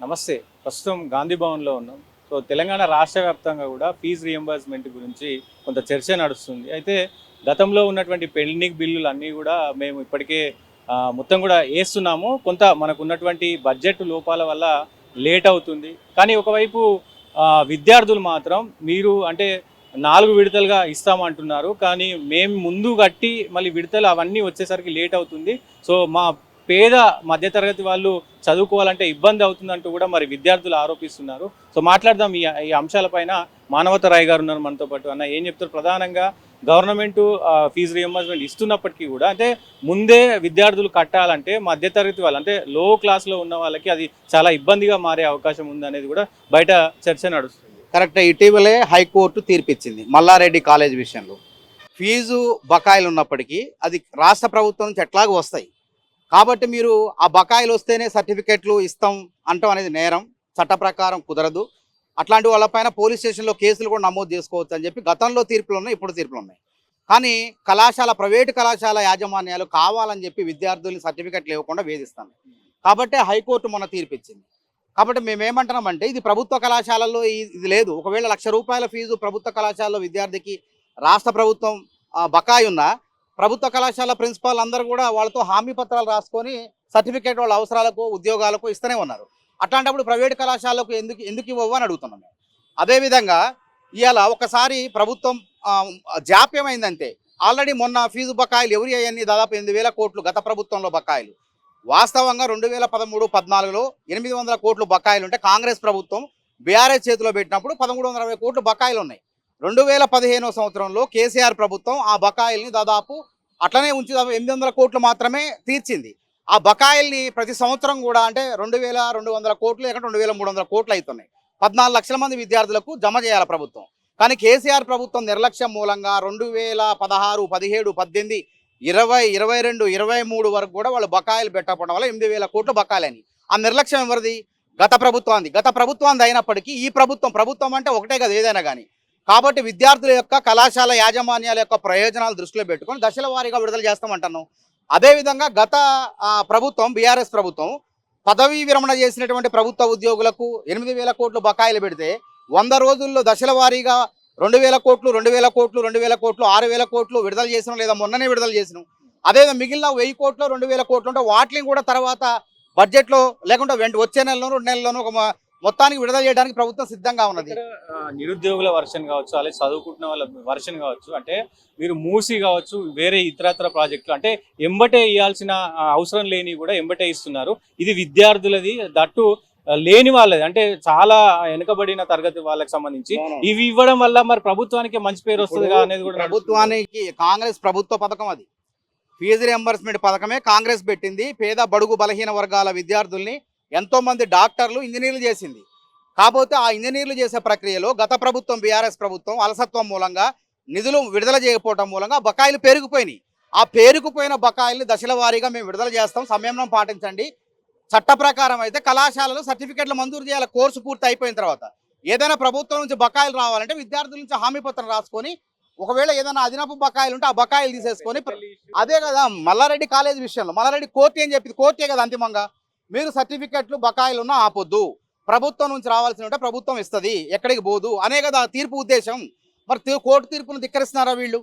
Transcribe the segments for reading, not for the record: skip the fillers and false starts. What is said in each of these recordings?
నమస్తే. ప్రస్తుతం గాంధీ భవన్‌లో ఉన్నాం. సో, తెలంగాణ రాష్ట్ర వ్యాప్తంగా కూడా ఫీజు రీయింబర్స్‌మెంట్ గురించి కొంత చర్చ నడుస్తుంది. అయితే గతంలో ఉన్నటువంటి పెండింగ్ బిల్లులన్నీ కూడా మేము ఇప్పటికే మొత్తం కూడా ఏస్తున్నాము. కొంత మనకున్నటువంటి బడ్జెట్ లోపాల వల్ల లేట్ అవుతుంది. కానీ ఒకవైపు విద్యార్థులు మాత్రం మీరు అంటే 4 విడతలుగా ఇస్తామంటున్నారు. కానీ మేము ముందు కట్టి మళ్ళీ విడతలు అవన్నీ వచ్చేసరికి లేట్ అవుతుంది. సో, మా పేద మధ్యతరగతి వాళ్ళు చదువుకోవాలంటే ఇబ్బంది అవుతుందంటూ కూడా మరి విద్యార్థులు ఆరోపిస్తున్నారు. సో మాట్లాడదాం ఈ అంశాలపైన. మానవత రాయ్ గారు ఉన్నారు మనతో పాటు. అన్న ఏం చెప్తారు? ప్రధానంగా గవర్నమెంట్ ఫీజు రీయింబర్స్మెంట్ ఇస్తున్నప్పటికీ కూడా అంటే ముందే విద్యార్థులు కట్టాలంటే మధ్యతరగతి వాళ్ళు అంటే లో క్లాస్లో ఉన్న వాళ్ళకి అది చాలా ఇబ్బందిగా మారే అవకాశం ఉందనేది కూడా బయట చర్చ నడుస్తుంది. కరెక్ట్. ఇటీవలే హైకోర్టు తీర్పిచ్చింది మల్లారెడ్డి కాలేజ్ విషయంలో. ఫీజు బకాయిలు ఉన్నప్పటికీ అది రాష్ట్ర ప్రభుత్వం నుంచి ఎట్లాగూ వస్తాయి. కాబట్టి మీరు ఆ బకాయిలు వస్తేనే సర్టిఫికెట్లు ఇస్తాం అంటాం అనేది నేరం, చట్ట ప్రకారం కుదరదు. అట్లాంటి వాళ్ళపైన పోలీస్ స్టేషన్లో కేసులు కూడా నమోదు చేసుకోవచ్చు అని చెప్పి గతంలో తీర్పులు ఉన్నాయి, ఇప్పుడు తీర్పులు ఉన్నాయి. కానీ ప్రైవేటు కళాశాల యాజమాన్యాలు కావాలని చెప్పి విద్యార్థుల్ని సర్టిఫికెట్లు ఇవ్వకుండా వేధిస్తాను. కాబట్టి హైకోర్టు మొన్న తీర్పిచ్చింది. కాబట్టి మేమేమంటున్నామంటే ఇది ప్రభుత్వ కళాశాలల్లో ఇది లేదు. ఒకవేళ ₹1,00,000 ఫీజు ప్రభుత్వ కళాశాలలో విద్యార్థికి రాష్ట్ర ప్రభుత్వం బకాయి ఉన్నా ప్రభుత్వ కళాశాల ప్రిన్సిపాల్ అందరూ కూడా వాళ్ళతో హామీ పత్రాలు రాసుకొని సర్టిఫికేట్ వాళ్ళ అవసరాలకు ఉద్యోగాలకు ఇస్తూనే ఉన్నారు. అట్లాంటప్పుడు ప్రైవేట్ కళాశాలకు ఎందుకు ఇవ్వవు అని అడుగుతున్నాం మేము. అదేవిధంగా ఇవాళ ఒకసారి ప్రభుత్వం జాప్యమైందంటే ఆల్రెడీ మొన్న ఫీజు బకాయిలు ఎవరి అయ్యాన్ని దాదాపు 8,000 కోట్లు గత ప్రభుత్వంలో బకాయిలు. వాస్తవంగా 2013-14లో 800 కోట్లు బకాయిలు ఉంటే కాంగ్రెస్ ప్రభుత్వం బీఆర్ఎస్ చేతిలో పెట్టినప్పుడు 1,360 కోట్లు బకాయిలు ఉన్నాయి. 2015 సంవత్సరంలో కేసీఆర్ ప్రభుత్వం ఆ బకాయిల్ని దాదాపు అట్లనే ఉంచి 800 కోట్లు మాత్రమే తీర్చింది. ఆ బకాయిల్ని ప్రతి సంవత్సరం కూడా అంటే 2,200 కోట్లు లేక 2,300 కోట్లు అవుతున్నాయి. 14 లక్షల మంది విద్యార్థులకు జమ చేయాలి ప్రభుత్వం. కానీ కేసీఆర్ ప్రభుత్వం నిర్లక్ష్యం మూలంగా 2016, 17, 18, 20, 22, 23 వరకు కూడా వాళ్ళు బకాయిలు పెట్టకపోవడం వల్ల 8,000 కోట్లు బకాయిలని. ఆ నిర్లక్ష్యం ఎవరిది? గత ప్రభుత్వాన్ని అయినప్పటికీ ఈ ప్రభుత్వం అంటే ఒకటే కదా ఏదైనా కానీ. కాబట్టి విద్యార్థుల యొక్క కళాశాల యాజమాన్యాల యొక్క ప్రయోజనాలు దృష్టిలో పెట్టుకొని దశల వారీగా విడుదల చేస్తామంటున్నాం. అదేవిధంగా గత ప్రభుత్వం బీఆర్ఎస్ ప్రభుత్వం పదవీ విరమణ చేసినటువంటి ప్రభుత్వ ఉద్యోగులకు 8,000 కోట్లు బకాయిలు పెడితే 100 రోజుల్లో దశల వారీగా 2,000 కోట్లు 2,000 కోట్లు 2,000 కోట్లు 6,000 కోట్లు విడుదల చేసినాం, లేదా మొన్ననే విడుదల చేసినాం. అదేవిధంగా మిగిలిన 1,000 కోట్లు 2,000 కోట్లు ఉంటే వాటిని కూడా తర్వాత బడ్జెట్లో లేకుంటే వచ్చే నెలలోనూ 2 నెలల్లోనూ ఒక మొత్తానికి విడుదల చేయడానికి ప్రభుత్వం సిద్ధంగా ఉన్నది. నిరుద్యోగుల వర్షన్ కావచ్చు, అలాగే చదువుకుంటున్న వాళ్ళ వర్షన్ కావచ్చు, అంటే మీరు మూసి కావచ్చు, వేరే ఇతరత్ర ప్రాజెక్టులు అంటే ఎంబటే ఇవ్వాల్సిన అవసరం లేని కూడా ఎంబటే ఇస్తున్నారు. ఇది విద్యార్థులది, దట్టు లేని వాళ్ళది అంటే చాలా వెనుకబడిన తరగతి వాళ్ళకి సంబంధించి ఇవి ఇవ్వడం వల్ల మరి ప్రభుత్వానికి మంచి పేరు వస్తుంది అనేది కూడా. ప్రభుత్వానికి కాంగ్రెస్ ప్రభుత్వ పథకం అది. ఫీజు రియంబర్స్మెంట్ పథకమే కాంగ్రెస్ పెట్టింది. పేద బడుగు బలహీన వర్గాల విద్యార్థుల్ని ఎంతోమంది డాక్టర్లు ఇంజనీర్లు చేసింది. కాకపోతే ఆ ఇంజనీర్లు చేసే ప్రక్రియలో గత ప్రభుత్వం బీఆర్ఎస్ ప్రభుత్వం అలసత్వం మూలంగా నిధులు విడుదల చేయకపోవడం మూలంగా బకాయిలు పెరిగిపోయినాయి. ఆ పేరుకుపోయిన బకాయిల్ని దశల వారీగా మేము విడుదల చేస్తాం, సంయమనం పాటించండి. చట్ట ప్రకారం అయితే కళాశాలలో సర్టిఫికెట్లు మంజూరు చేయాలి కోర్సు పూర్తి అయిపోయిన తర్వాత. ఏదైనా ప్రభుత్వం నుంచి బకాయిలు రావాలంటే విద్యార్థుల నుంచి హామీ పత్రం రాసుకొని ఒకవేళ ఏదైనా అదనపు బకాయిలు ఉంటే ఆ బకాయిలు తీసేసుకొని. అదే కదా మల్లారెడ్డి కాలేజ్ విషయంలో మల్లారెడ్డి కోర్టు ఏం చెప్పింది? కోర్టే కదా అంతిమంగా మీరు సర్టిఫికెట్లు బకాయిలు ఉన్నా ఆపొద్దు, ప్రభుత్వం నుంచి రావాల్సి ఉంటే ప్రభుత్వం ఇస్తుంది, ఎక్కడికి పోదు అనే కదా తీర్పు ఉద్దేశం. మరి కోర్టు తీర్పును ధిక్కరిస్తున్నారా వీళ్ళు?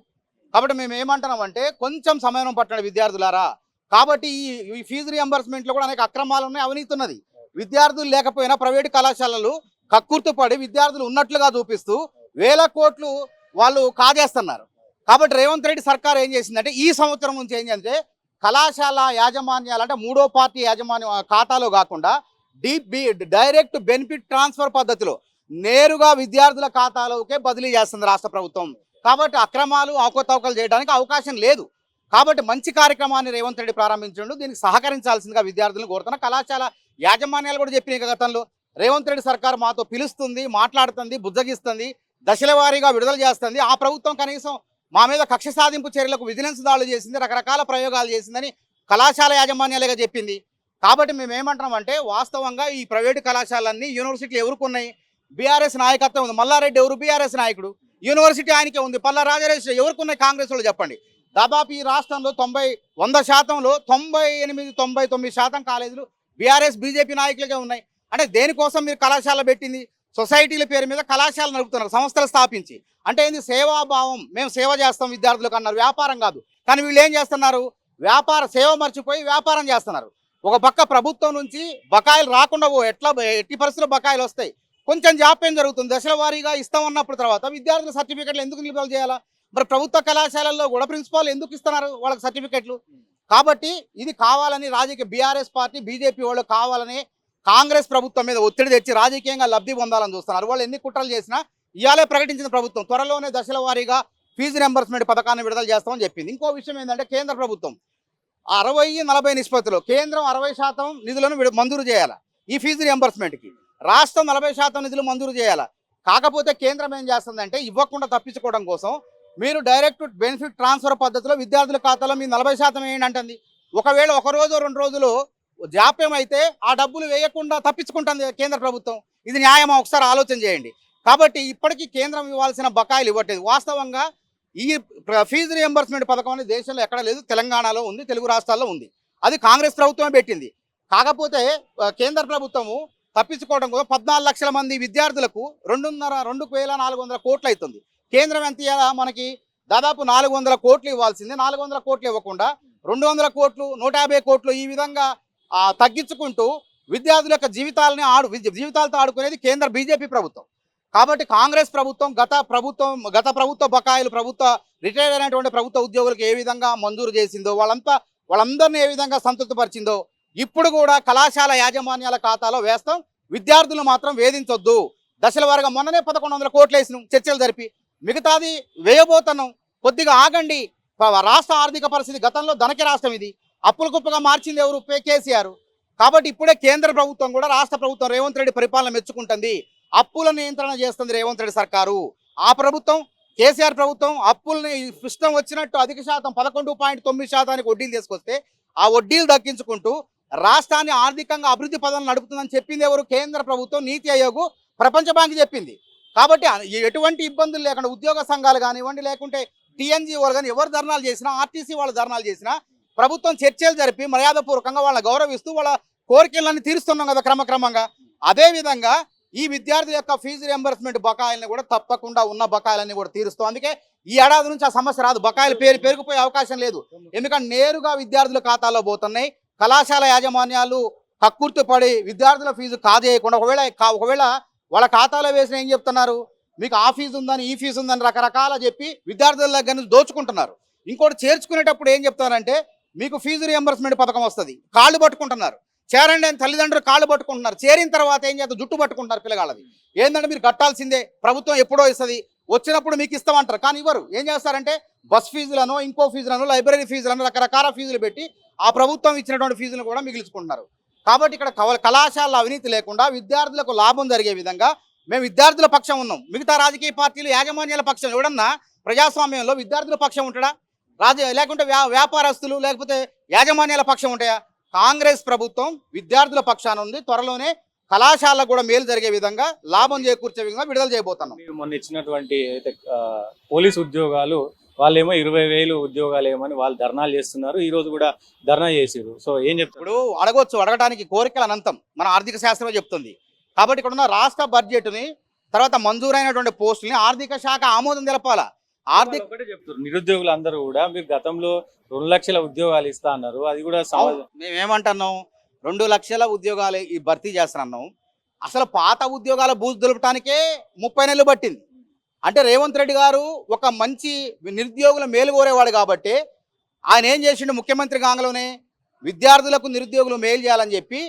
కాబట్టి మేము ఏమంటున్నామంటే కొంచెం సమయం పట్టండి విద్యార్థులారా. కాబట్టి ఈ ఫీజు రియంబర్స్మెంట్లో కూడా అనేక అక్రమాలు ఉన్నాయి, అవినీతి ఉన్నది. విద్యార్థులు లేకపోయినా ప్రైవేటు కళాశాలలు కక్కుర్తుపడి విద్యార్థులు ఉన్నట్లుగా చూపిస్తూ 1,000 కోట్లు వాళ్ళు కాజేస్తున్నారు. కాబట్టి రేవంత్ రెడ్డి సర్కార్ ఏం చేసిందంటే ఈ సంవత్సరం నుంచి ఏంటంటే కళాశాల యాజమాన్యాలు అంటే మూడో పార్టీ యాజమాన్య ఖాతాలో కాకుండా డైరెక్ట్ బెనిఫిట్ ట్రాన్స్ఫర్ పద్ధతిలో నేరుగా విద్యార్థుల ఖాతాలోకే బదిలీ చేస్తుంది రాష్ట్ర ప్రభుత్వం. కాబట్టి అక్రమాలు అవకతవకలు చేయడానికి అవకాశం లేదు. కాబట్టి మంచి కార్యక్రమాన్ని రేవంత్ రెడ్డి ప్రారంభించండు. దీనికి సహకరించాల్సిందిగా విద్యార్థులను కోరుతున్నా. కళాశాల యాజమాన్యాలు కూడా చెప్పినాయి గతంలో రేవంత్ రెడ్డి సర్కార్ మాతో పిలుస్తుంది, మాట్లాడుతుంది, బుజ్జగిస్తుంది, దశల వారీగా విడుదల చేస్తుంది. ఆ ప్రభుత్వం కనీసం మా మీద కక్ష సాధింపు చర్యలకు విజిలెన్స్ దాడులు చేసింది, రకరకాల ప్రయోగాలు చేసిందని కళాశాల యాజమాన్యాలుగా చెప్పింది. కాబట్టి మేము ఏమంటున్నామంటే వాస్తవంగా ఈ ప్రైవేటు కళాశాలన్నీ యూనివర్సిటీలు ఎవరుకున్నాయి? బీఆర్ఎస్ నాయకత్వం ఉంది. మల్లారెడ్డి ఎవరు? బీఆర్ఎస్ నాయకుడు. యూనివర్సిటీ ఆయనకే ఉంది. పల్లా రాజరేష్ ఎవరుకున్నాయి? కాంగ్రెస్ వాళ్ళు చెప్పండి. దాదాపు ఈ రాష్ట్రంలో 100%లో 98-99% కాలేజీలు బీఆర్ఎస్ బీజేపీ నాయకులకే ఉన్నాయి. అంటే దేనికోసం మీరు కళాశాల పెట్టింది? సొసైటీల పేరు మీద కళాశాల నడుపుతున్నారు సంస్థలు స్థాపించి. అంటే ఏంది? సేవాభావం, మేము సేవ చేస్తాం విద్యార్థులకు అన్నారు, వ్యాపారం కాదు. కానీ వీళ్ళు ఏం చేస్తున్నారు? సేవ మర్చిపోయి వ్యాపారం చేస్తున్నారు. ఒక పక్క ప్రభుత్వం నుంచి బకాయిలు రాకుండా ఎట్టి పరిస్థితుల్లో బకాయిలు వస్తాయి. కొంచెం జాప్యం జరుగుతుంది, దశల వారీగా ఇస్తామన్నప్పుడు తర్వాత విద్యార్థుల సర్టిఫికెట్లు ఎందుకు నిలుపుదల చేయాలా? మరి ప్రభుత్వ కళాశాలల్లో కూడా ప్రిన్సిపాల్ ఎందుకు ఇస్తున్నారు వాళ్ళకి సర్టిఫికెట్లు? కాబట్టి ఇది కావాలని రాజకీయ బీఆర్ఎస్ పార్టీ, బీజేపీ వాళ్ళు కావాలని కాంగ్రెస్ ప్రభుత్వం మీద ఒత్తిడి తెచ్చి రాజకీయంగా లబ్ధి పొందాలని చూస్తున్నారు. వాళ్ళు ఎన్ని కుట్రలు చేసినా ఇవాళే ప్రకటించిన ప్రభుత్వం త్వరలోనే దశల వారీగా ఫీజు రింబర్స్మెంట్ పథకాన్ని విడుదల చేస్తామని చెప్పింది. ఇంకో విషయం ఏంటంటే కేంద్ర ప్రభుత్వం 60-40 నిష్పత్తిలో కేంద్రం 60% నిధులను మంజూరు చేయాలి ఈ ఫీజు రింబర్స్మెంట్కి, రాష్ట్రం 40% నిధులు మంజూరు చేయాలి. కాకపోతే కేంద్రం ఏం చేస్తుందంటే ఇవ్వకుండా తప్పించుకోవడం కోసం మీరు డైరెక్ట్ బెనిఫిట్ ట్రాన్స్ఫర్ పద్ధతిలో విద్యార్థుల ఖాతాలో మీరు 40% వేయండి అంటుంది. ఒకవేళ 1 రోజు 2 రోజులు జాప్యం అయితే ఆ డబ్బులు వేయకుండా తప్పించుకుంటుంది కేంద్ర ప్రభుత్వం. ఇది న్యాయమా? ఒకసారి ఆలోచన చేయండి. కాబట్టి ఇప్పటికీ కేంద్రం ఇవ్వాల్సిన బకాయిలు ఇవ్వట్లేదు. వాస్తవంగా ఈ ఫీజు రియంబర్స్మెంట్ పథకం అనేది దేశంలో ఎక్కడ లేదు, తెలంగాణలో ఉంది, తెలుగు రాష్ట్రాల్లో ఉంది. అది కాంగ్రెస్ ప్రభుత్వమే పెట్టింది. కాకపోతే కేంద్ర ప్రభుత్వము తప్పించుకోవడం కోసం 14 లక్షల మంది విద్యార్థులకు 2,400 కోట్లు అవుతుంది. కేంద్రం ఎంత ఇవ్వాలా? మనకి దాదాపు 400 కోట్లు ఇవ్వాల్సింది. 400 కోట్లు ఇవ్వకుండా 200 కోట్లు, 150 కోట్లు ఈ విధంగా తగ్గించుకుంటూ విద్యార్థుల యొక్క జీవితాలతో ఆడుకునేది కేంద్ర బీజేపీ ప్రభుత్వం. కాబట్టి కాంగ్రెస్ ప్రభుత్వం గత ప్రభుత్వ బకాయిలు రిటైర్డ్ అయినటువంటి ప్రభుత్వ ఉద్యోగులకు ఏ విధంగా మంజూరు చేసిందో, వాళ్ళందరినీ ఏ విధంగా సంతృప్తిపరిచిందో ఇప్పుడు కూడా కళాశాల యాజమాన్యాల ఖాతాలో వేస్తాం, విద్యార్థులు మాత్రం వేధించొద్దు. దశల వారీగా మొన్ననే 1100 కోట్లు వేసినాం చర్చలు జరిపి, మిగతాది వేయబోతున్నాం, కొద్దిగా ఆగండి. రాష్ట్ర ఆర్థిక పరిస్థితి గతంలో ధనకి రాష్ట్రం, ఇది అప్పుల కుప్పగా మార్చింది ఎవరు? కేసీఆర్. కాబట్టి ఇప్పుడే కేంద్ర ప్రభుత్వం కూడా రాష్ట్ర ప్రభుత్వం రేవంత్ రెడ్డి పరిపాలన మెచ్చుకుంటుంది. అప్పుల నియంత్రణ చేస్తుంది రేవంత్ రెడ్డి సర్కారు. ఆ ప్రభుత్వం కేసీఆర్ ప్రభుత్వం అప్పుల్ని ఇష్టం వచ్చినట్టు అధిక శాతం 11.9% వడ్డీలు తీసుకొస్తే ఆ వడ్డీలు దక్కించుకుంటూ రాష్ట్రాన్ని ఆర్థికంగా అభివృద్ధి పదంలో నడుపుతుందని చెప్పింది ఎవరు? కేంద్ర ప్రభుత్వం, నీతి ఆయోగ్, ప్రపంచ బ్యాంక్ చెప్పింది. కాబట్టి ఎటువంటి ఇబ్బందులు లేకుండా ఉద్యోగ సంఘాలు కానివ్వండి, లేకుంటే టీఎన్జీఓలు కానీ ఎవరు ధర్నాలు చేసినా, ఆర్టీసీ వాళ్ళు ధర్నాలు చేసినా ప్రభుత్వం చర్చలు జరిపి మర్యాదపూర్వకంగా వాళ్ళని గౌరవిస్తూ వాళ్ళ కోరికలన్నీ తీరుస్తున్నాం కదా క్రమక్రమంగా. అదేవిధంగా ఈ విద్యార్థుల యొక్క ఫీజు రియంబర్స్మెంట్ బకాయిలను కూడా తప్పకుండా ఉన్న బకాయిలన్నీ కూడా తీరుస్తాం. అందుకే ఈ ఏడాది నుంచి ఆ సమస్య రాదు, బకాయిలు పెరిగిపోయే అవకాశం లేదు. ఎందుకంటే నేరుగా విద్యార్థుల ఖాతాలో పోతున్నాయి. కళాశాల యాజమాన్యాలు కక్కుర్తి పడి విద్యార్థుల ఫీజు కాజేయకుండా ఒకవేళ వాళ్ళ ఖాతాలో వేసిన ఏం చెప్తున్నారు? మీకు ఆ ఫీజు ఉందని, ఈ ఫీజు ఉందని రకరకాల చెప్పి విద్యార్థుల దగ్గర నుంచి దోచుకుంటున్నారు. ఇంకోటి చేర్చుకునేటప్పుడు ఏం చెప్తారంటే మీకు ఫీజు రియంబర్స్మెంట్ పథకం వస్తుంది, కాళ్ళు పట్టుకుంటున్నారు. చేరండి అని తల్లిదండ్రులు కాళ్ళు పట్టుకుంటున్నారు. చేరిన తర్వాత ఏం చేస్తారు? జుట్టు పట్టుకుంటారు పిల్లగాళ్ళది. ఏంటంటే మీరు కట్టాల్సిందే, ప్రభుత్వం ఎప్పుడో ఇస్తుంది, వచ్చినప్పుడు మీకు ఇస్తామంటారు. కానీ ఇవ్వరు. ఏం చేస్తారంటే బస్ ఫీజులను, ఇంకో ఫీజులను, లైబ్రరీ ఫీజులను, రకరకాల ఫీజులు పెట్టి ఆ ప్రభుత్వం ఇచ్చినటువంటి ఫీజులను కూడా మిగిల్చుకుంటున్నారు. కాబట్టి ఇక్కడ కళాశాల అవినీతి లేకుండా విద్యార్థులకు లాభం జరిగే విధంగా మేము విద్యార్థుల పక్షం ఉన్నాం. మిగతా రాజకీయ పార్టీలు యాజమాన్యాల పక్షం ఎవడన్నా ప్రజాస్వామ్యంలో విద్యార్థుల పక్షం ఉంటాడా? లేకుంటే వ్యాపారస్తులు లేకపోతే యాజమాన్యాల పక్షం ఉంటాయా? కాంగ్రెస్ ప్రభుత్వం విద్యార్థుల పక్షాన ఉంది. త్వరలోనే కళాశాలకు కూడా మేలు జరిగే విధంగా, లాభం చేకూర్చే విధంగా విడుదల చేయబోతున్నాం. మీరు మొన్న ఇచ్చినటువంటి పోలీసు ఉద్యోగాలు వాళ్ళేమో 20,000 ఉద్యోగాలు ఏమని వాళ్ళు ధర్నాలు చేస్తున్నారు. ఈ రోజు కూడా ధర్నా చేసారు. సో ఏం చెప్తారు? ఇప్పుడు అడగడానికి కోరికలు అనంతం మన ఆర్థిక శాస్త్రమే చెప్తుంది. కాబట్టి ఇక్కడ ఉన్న రాష్ట్ర బడ్జెట్ని, తర్వాత మంజూరైనటువంటి పోస్టుల్ని ఆర్థిక శాఖ ఆమోదం తెలపాలా. ఒకటే చెప్తారు నిరుద్యోగులు అందరూ కూడా, మీరు గతంలో 2 లక్షల ఉద్యోగాలు ఇస్తా అన్నారు. అది కూడా మేమేమంటున్నాం? 2 లక్షల ఉద్యోగాలు ఈ భర్తీ చేస్తున్నాం. అసలు పాత ఉద్యోగాల బూజు దులపటానికే 30 నెలలు పట్టింది. అంటే రేవంత్ రెడ్డి గారు ఒక మంచి నిరుద్యోగుల మేలు కోరేవాడు కాబట్టి ఆయన ఏం చేసిండు? ముఖ్యమంత్రి కాంగలోనే విద్యార్థులకు నిరుద్యోగులు మేలు చేయాలని చెప్పి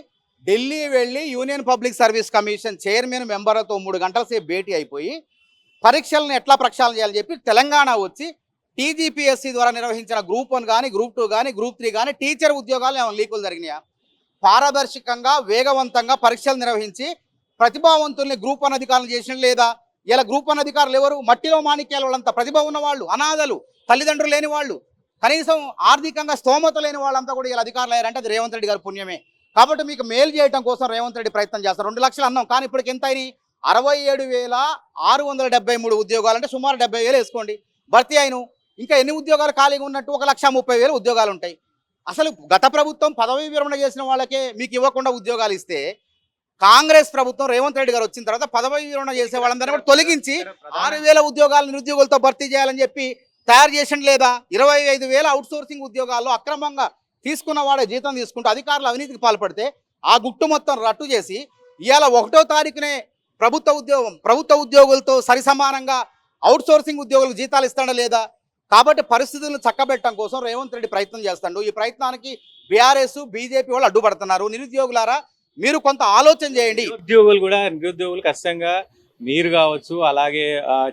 ఢిల్లీ వెళ్ళి union public service commission chairman మెంబర్లతో 3 గంటల సేపు భేటీ అయిపోయి పరీక్షలను ఎట్లా ప్రక్షాళన చేయాలని చెప్పి తెలంగాణ వచ్చి టీజీపీఎస్సీ ద్వారా నిర్వహించిన గ్రూప్ 1 కానీ, గ్రూప్ 2 కానీ, గ్రూప్ 3 కానీ టీచర్ ఉద్యోగాలు ఏమైనా లీకులు జరిగినాయా? పారదర్శకంగా వేగవంతంగా పరీక్షలు నిర్వహించి ప్రతిభావంతుల్ని గ్రూప్ 1 అధికారులు చేసిన లేదా? ఇలా గ్రూప్ 1 అధికారులు ఎవరు? మట్టిలో మాణిక్యాల వాళ్ళంతా ప్రతిభ ఉన్న వాళ్ళు, అనాథలు, తల్లిదండ్రులు లేని వాళ్ళు, కనీసం ఆర్థికంగా స్తోమత లేని వాళ్ళంతా కూడా ఇలా అధికారులు అయ్యారంటే అది రేవంత్ రెడ్డి గారి పుణ్యమే. కాబట్టి మీకు మేలు చేయడం కోసం రేవంత్ రెడ్డి ప్రయత్నం చేస్తారు. 2 లక్షలు అన్నాం, కానీ ఇప్పటికి ఎంత అయినాయి? 67,673 ఉద్యోగాలు, అంటే సుమారు 70,000 వేసుకోండి భర్తీ అయిన. ఇంకా ఎన్ని ఉద్యోగాలు ఖాళీగా ఉన్నట్టు? 1,30,000 ఉద్యోగాలు ఉంటాయి. అసలు గత ప్రభుత్వం పదవీ విరమణ చేసిన వాళ్ళకే మీకు ఇవ్వకుండా ఉద్యోగాలు ఇస్తే కాంగ్రెస్ ప్రభుత్వం రేవంత్ రెడ్డి గారు వచ్చిన తర్వాత పదవి విరమణ చేసే వాళ్ళందరినీ కూడా తొలగించి 6,000 ఉద్యోగాలు నిరుద్యోగులతో భర్తీ చేయాలని చెప్పి తయారు చేసిన లేదా 25,000 అవుట్ సోర్సింగ్ ఉద్యోగాల్లో అక్రమంగా తీసుకున్న వాడే జీతం తీసుకుంటూ అధికారులు అవినీతికి పాల్పడితే ఆ గుట్టు మొత్తం రట్టు చేసి ఇవాళ 1వ తారీఖునే ప్రభుత్వ ఉద్యోగులతో సరిసమానంగా అవుట్ సోర్సింగ్ ఉద్యోగులకు జీతాలు ఇస్తాడా లేదా? కాబట్టి పరిస్థితులను చక్కబెట్టడం కోసం రేవంత్ రెడ్డి ప్రయత్నం చేస్తాడు. ఈ ప్రయత్నానికి బీఆర్ఎస్ బీజేపీ వాళ్ళు అడ్డుపడుతున్నారు. నిరుద్యోగులారా మీరు కొంత ఆలోచన చేయండి. నిరుద్యోగులు ఖచ్చితంగా మీరు కావచ్చు, అలాగే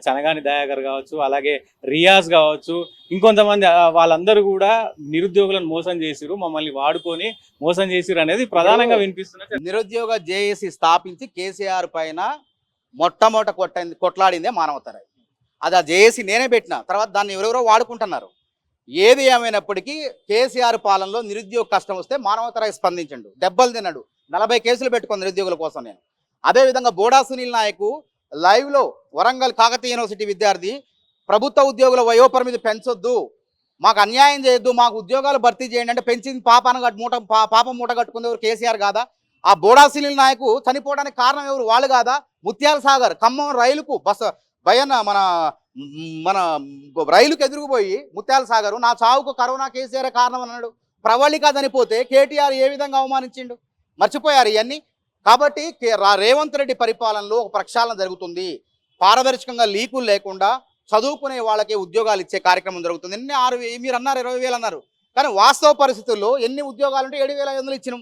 చనగాని దయాకర్ కావచ్చు, అలాగే రియాజ్ కావచ్చు, ఇంకొంతమంది వాళ్ళందరూ కూడా నిరుద్యోగులను మోసం చేసిరు, మమ్మల్ని వాడుకొని మోసం చేసిరు అనేది ప్రధానంగా వినిపిస్తున్నారు. నిరుద్యోగ జేఏసీ స్థాపించి కేసీఆర్ పైన మొట్టమొదట కొట్లాడిందే మానవతరాయి. అది ఆ జేఏసీ నేనే పెట్టిన తర్వాత దాన్ని ఎవరెవరో వాడుకుంటున్నారు. ఏది ఏమైనప్పటికీ కేసీఆర్ పాలనలో నిరుద్యోగ కష్టం వస్తే మానవతరాయి స్పందించండు, దెబ్బలు తిన్నాడు. 40 కేసులు పెట్టుకుంది నిరుద్యోగుల కోసం నేను. అదేవిధంగా బోడా సునీల్ నాయక్ లైవ్లో వరంగల్ కాకతీయ యూనివర్సిటీ విద్యార్థి ప్రభుత్వ ఉద్యోగుల వయోపరిమితి పెంచొద్దు, మాకు అన్యాయం చేయొద్దు, మాకు ఉద్యోగాలు భర్తీ చేయండి అంటే పెంచింది పాపం మూట కట్టుకుంది ఎవరు? కేసీఆర్ కాదా? ఆ బోడా సునీల్ నాయక్ చనిపోవడానికి కారణం ఎవరు? వాళ్ళు కాదా? ముత్యాల సాగర్ ఖమ్మం రైలుకు మన రైలుకు ఎదురుకుపోయి ముత్యాల సాగరు నా చావుకు కరోనా కేసీఆర్ కారణం అన్నాడు. ప్రవళిక చనిపోతే కేటీఆర్ ఏ విధంగా అవమానించిండు? మర్చిపోయారు ఇవన్నీ. కాబట్టి రేవంత్ రెడ్డి పరిపాలనలో ఒక ప్రక్షాళన జరుగుతుంది. పారదర్శకంగా లీకులు లేకుండా చదువుకునే వాళ్ళకి ఉద్యోగాలు ఇచ్చే కార్యక్రమం జరుగుతుంది. నిన్న 6,000 మీరు అన్నారు, 20,000 అన్నారు, కానీ వాస్తవ పరిస్థితుల్లో ఎన్ని ఉద్యోగాలు ఉంటే 7,500 ఇచ్చినాం.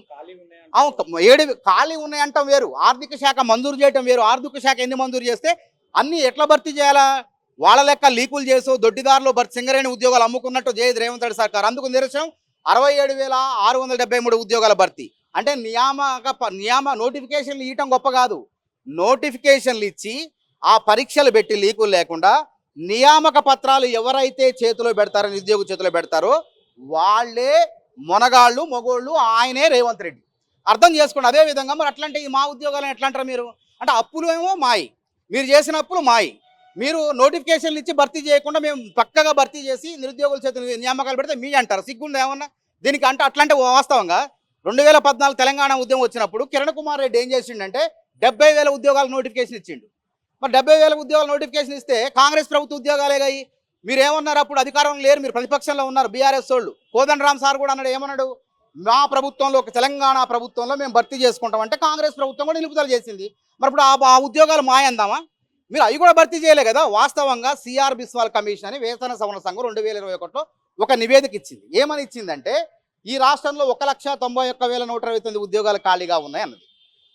అవును, ఖాళీ ఉన్నాయంటాం వేరు, ఆర్థిక శాఖ మంజూరు చేయటం వేరు. ఆర్థిక శాఖ ఎన్ని మంజూరు చేస్తే అన్ని ఎట్లా భర్తీ చేయాలా? వాళ్ళ లెక్క లీకులు చేసో దొడ్డిదారులో సింగరేణి ఉద్యోగాలు అమ్ముకున్నట్టు చేయదు రేవంత్ రెడ్డి సర్కార్. అందుకు నిరసనం 67,673 ఉద్యోగాల భర్తీ. అంటే నోటిఫికేషన్లు ఇవ్వటం గొప్ప కాదు, నోటిఫికేషన్లు ఇచ్చి ఆ పరీక్షలు పెట్టి లీకులు లేకుండా నియామక పత్రాలు ఎవరైతే చేతిలో పెడతారో, నిరుద్యోగ చేతిలో పెడతారో వాళ్ళే మొనగాళ్ళు మొగోళ్ళు, ఆయనే రేవంత్ రెడ్డి. అర్థం చేసుకోండి. అదేవిధంగా మరి అట్లాంటి మా ఉద్యోగాలను ఎట్లా అంటారు మీరు? అంటే అప్పులు ఏమో మాయి, మీరు చేసిన అప్పులు మాయి, మీరు నోటిఫికేషన్లు ఇచ్చి భర్తీ చేయకుండా మేము పక్కగా భర్తీ చేసి నిరుద్యోగుల చేతులు నియామకాలు పెడితే మీ అంటారు. సిగ్గుంది ఏమన్నా దీనికి? అంటే అట్లాంటి వాస్తవంగా 2014 తెలంగాణ ఉద్యమం వచ్చినప్పుడు కిరణ్ కుమార్ రెడ్డి ఏం చేసిండంటే 70,000 ఉద్యోగాల నోటిఫికేషన్ ఇచ్చిండు. మరి 70,000 ఉద్యోగాల నోటిఫికేషన్ ఇస్తే కాంగ్రెస్ ప్రభుత్వ ఉద్యోగాలేగాయి. మీరు ఏమన్నారు? అప్పుడు అధికారంలో లేరు, మీరు ప్రతిపక్షంలో ఉన్నారు, బీఆర్ఎస్ వాళ్ళు. కోదండరామ్ సార్ కూడా అన్నాడు, ఏమన్నాడు? మా ప్రభుత్వంలో, తెలంగాణ ప్రభుత్వంలో మేము భర్తీ చేసుకుంటాం అంటే కాంగ్రెస్ ప్రభుత్వం కూడా నిలుపుదల చేసింది. మరి ఇప్పుడు ఆ ఉద్యోగాలు మాయందామా? మీరు అవి కూడా భర్తీ చేయలే కదా. వాస్తవంగా సిఆర్ బిస్వాల్ కమిషన్ అని వేతన సవరణ సంఘం 2021లో ఒక నివేదిక ఇచ్చింది. ఏమని ఇచ్చిందంటే ఈ రాష్ట్రంలో 1,91,129 ఉద్యోగాలు ఖాళీగా ఉన్నాయి అన్నది.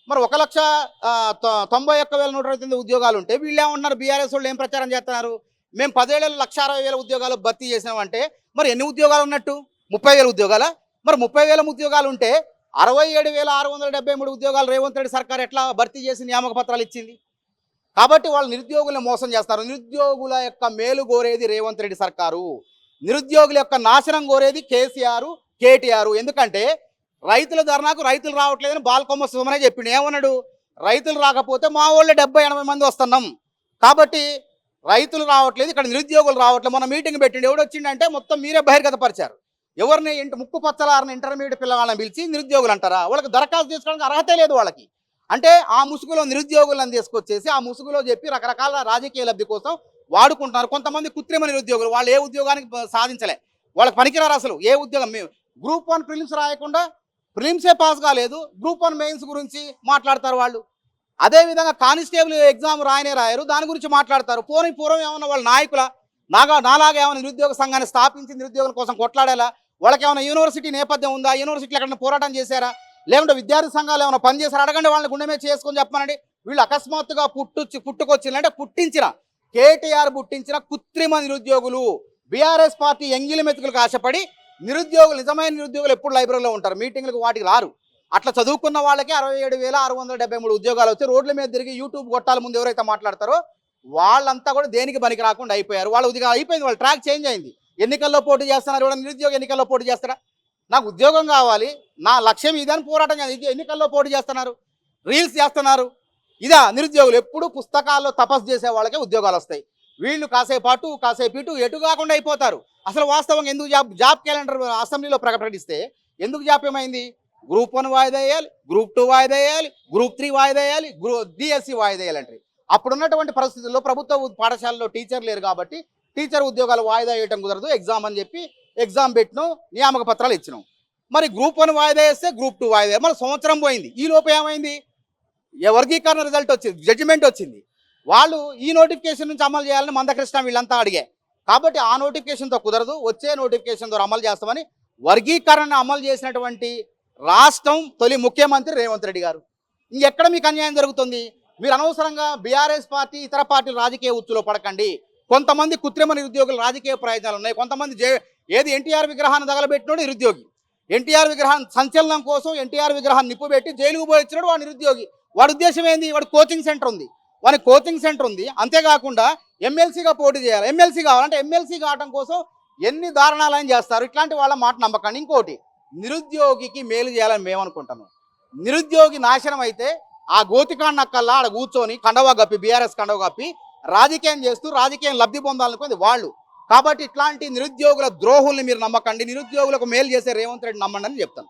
మరి 1,91,129 ఉద్యోగాలు ఉంటే వీళ్ళు ఏమన్నారు? బీఆర్ఎస్ వాళ్ళు ఏం ప్రచారం చేస్తున్నారు? మేము 10 ఏళ్ళలో 1,60,000 ఉద్యోగాలు భర్తీ చేసినామంటే మరి ఎన్ని ఉద్యోగాలు ఉన్నట్టు? 30,000 ఉద్యోగాలా? మరి 30,000 ఉద్యోగాలు ఉంటే 67,673 ఉద్యోగాలు రేవంత్ రెడ్డి సర్కార్ ఎట్లా భర్తీ చేసి నియామక పత్రాలు ఇచ్చింది? కాబట్టి వాళ్ళు నిరుద్యోగులను మోసం చేస్తారు. నిరుద్యోగుల యొక్క మేలు కోరేది రేవంత్ రెడ్డి సర్కారు, నిరుద్యోగుల యొక్క నాశనం కోరేది కేటీఆర్. ఎందుకంటే రైతుల ధర్నాకు రైతులు రావట్లేదని బాలకొమ్మ సుమనే చెప్పిండు. ఏమన్నాడు? రైతులు రాకపోతే మా వాళ్ళు 70-80 మంది వస్తున్నాం, కాబట్టి రైతులు రావట్లేదు, ఇక్కడ నిరుద్యోగులు రావట్లేదు. మన మీటింగ్ పెట్టిండు, ఎవడు వచ్చిండంటే మొత్తం మీరే బహిర్గతపరిచారు. ఎవరిని ముక్కు పచ్చలారిన ఇంటర్మీడియట్ పిల్లవాళ్ళని పిలిచి నిరుద్యోగులు అంటారా? వాళ్ళకి దరఖాస్తు చేసుకోవడానికి అర్హతే లేదు వాళ్ళకి. అంటే ఆ ముసుగులో నిరుద్యోగులను తీసుకొచ్చేసి ఆ ముసుగులో చెప్పి రకరకాల రాజకీయ లబ్ధి కోసం వాడుకుంటున్నారు. కొంతమంది కృత్రిమ నిరుద్యోగులు, వాళ్ళు ఏ ఉద్యోగానికి సాధించలే, వాళ్ళకి పనికిరారు అసలు. ఏ ఉద్యోగం గ్రూప్ 1 ప్రిలిమ్స్ రాయకుండా, ప్రిలిమ్సే పాస్ కాలేదు, గ్రూప్ 1 మెయిన్స్ గురించి మాట్లాడతారు వాళ్ళు. అదేవిధంగా కానిస్టేబుల్ ఎగ్జామ్ రాయరు, దాని గురించి మాట్లాడతారు. పూర్వం ఏమన్నా వాళ్ళ నాయకుల నాలాగా ఏమైనా నిరుద్యోగ సంఘాన్ని స్థాపించి నిరుద్యోగుల కోసం కొట్లాడేలా? వాళ్ళకి ఏమైనా యూనివర్సిటీ నేపథ్యం ఉందా? యూనివర్సిటీలు ఎక్కడైనా పోరాటం చేశారా? లేకుంటే విద్యార్థి సంఘాలు ఏమైనా పని చేశారు? అడగండి, వాళ్ళని గుండె మీద చేసుకొని చెప్పమనండి. వీళ్ళు అకస్మాత్తుగా పుట్టుకొచ్చిందంటే కేటీఆర్ పుట్టించిన కృత్రిమ నిరుద్యోగులు. బీఆర్ఎస్ పార్టీ ఎంగిలి మెతుకులకు ఆశపడి నిజమైన నిరుద్యోగులు ఎప్పుడు లైబ్రరీలో ఉంటారు, మీటింగ్లకు వాటికి రారు. అట్లా చదువుకున్న వాళ్ళకి 67,673 ఉద్యోగాలు వచ్చి రోడ్ల మీద తిరిగి యూట్యూబ్ గొట్టాల ముందు ఎవరైతే మాట్లాడతారో వాళ్ళంతా కూడా దేనికి పనికి రాకుండా అయిపోయారు. వాళ్ళు అయిపోయింది, వాళ్ళ ట్రాక్ చేంజ్ అయింది. ఎన్నికల్లో పోటీ చేస్తున్నారు, ఎవరైనా నిరుద్యోగ ఎన్నికల్లో పోటీ చేస్తారా? నాకు ఉద్యోగం కావాలి, నా లక్ష్యం ఇదని పోరాటం ఎన్నికల్లో పోటీ చేస్తున్నారు, రీల్స్ చేస్తున్నారు. ఇదా నిరుద్యోగులు? ఎప్పుడు పుస్తకాల్లో తపస్సు చేసే వాళ్ళకే ఉద్యోగాలు వస్తాయి. వీళ్ళు కాసేపు ఇటు ఎటు కాకుండా అయిపోతారు. అసలు వాస్తవంగా ఎందుకు జాబ్ క్యాలెండర్ అసెంబ్లీలో ప్రకటిస్తే ఎందుకు జాప్యమైంది? గ్రూప్ 1 వాయిదా వేయాలి, గ్రూప్ 2 వాయిదా వేయాలి, గ్రూప్ 3 వాయిదా వేయాలి, డిఎస్సి వాయిదా వేయాలంటారు. అప్పుడున్నటువంటి పరిస్థితుల్లో ప్రభుత్వ పాఠశాలలో టీచర్ లేరు కాబట్టి టీచర్ ఉద్యోగాలు వాయిదా వేయటం కుదరదు, ఎగ్జామ్ అని చెప్పి ఎగ్జామ్ పెట్టినాం, నియామక పత్రాలు ఇచ్చినాం. మరి గ్రూప్ 1 వాయిదా వేస్తే గ్రూప్ 2 వాయిదా, మరి సంవత్సరం పోయింది. ఈ లోపు ఏమైంది, వర్గీకరణ రిజల్ట్ వచ్చింది, జడ్జిమెంట్ వచ్చింది. వాళ్ళు ఈ నోటిఫికేషన్ నుంచి అమలు చేయాలని మందకృష్ణ వీళ్ళంతా అడిగే. కాబట్టి ఆ నోటిఫికేషన్తో కుదరదు, వచ్చే నోటిఫికేషన్ ద్వారా అమలు చేస్తామని వర్గీకరణ అమలు చేసినటువంటి రాష్ట్రం తొలి ముఖ్యమంత్రి రేవంత్ రెడ్డి గారు. ఇంకెక్కడ మీకు అన్యాయం జరుగుతుంది? మీరు అనవసరంగా బీఆర్ఎస్ పార్టీ ఇతర పార్టీలు రాజకీయ ఉచ్చులో పడకండి. కొంతమంది కృత్రిమ నిరుద్యోగులు రాజకీయ ప్రయోజనాలు ఉన్నాయి, కొంతమంది ఏది ఎన్టీఆర్ విగ్రహాన్ని తగలబెట్టినోడు నిరుద్యోగి, ఎన్టీఆర్ విగ్రహాన్ని సంచలనం కోసం ఎన్టీఆర్ విగ్రహాన్ని నిప్పుబెట్టి జైలుకు పోయించినాడు వాడు నిరుద్యోగి. వాడి ఉద్దేశం ఏంది? వాడు కోచింగ్ సెంటర్ ఉంది, వాడి కోచింగ్ సెంటర్ ఉంది. అంతేకాకుండా ఎమ్మెల్సీగా పోటీ చేయాలి, ఎమ్మెల్సీ కావాలంటే ఎమ్మెల్సీ కావడం కోసం ఎన్ని దారుణాలని చేస్తారు. ఇట్లాంటి వాళ్ళ మాట నమ్మకండి. ఇంకోటి, నిరుద్యోగికి మేలు చేయాలని మేము అనుకుంటున్నాం. నిరుద్యోగి నాశనం అయితే ఆ గోతికాన్నక్కల్లా ఆడ కూర్చొని కండవా కప్పి, బీఆర్ఎస్ కండవా కప్పి రాజకీయం చేస్తూ రాజకీయం లబ్ధి పొందాలనుకుంది వాళ్ళు. కాబట్టి ఇట్లాంటి నిరుద్యోగుల ద్రోహుల్ని మీరు నమ్మకండి, నిరుద్యోగులకు మేలు చేసే రేవంత్ రెడ్డి నమ్మండి అని చెప్తాను.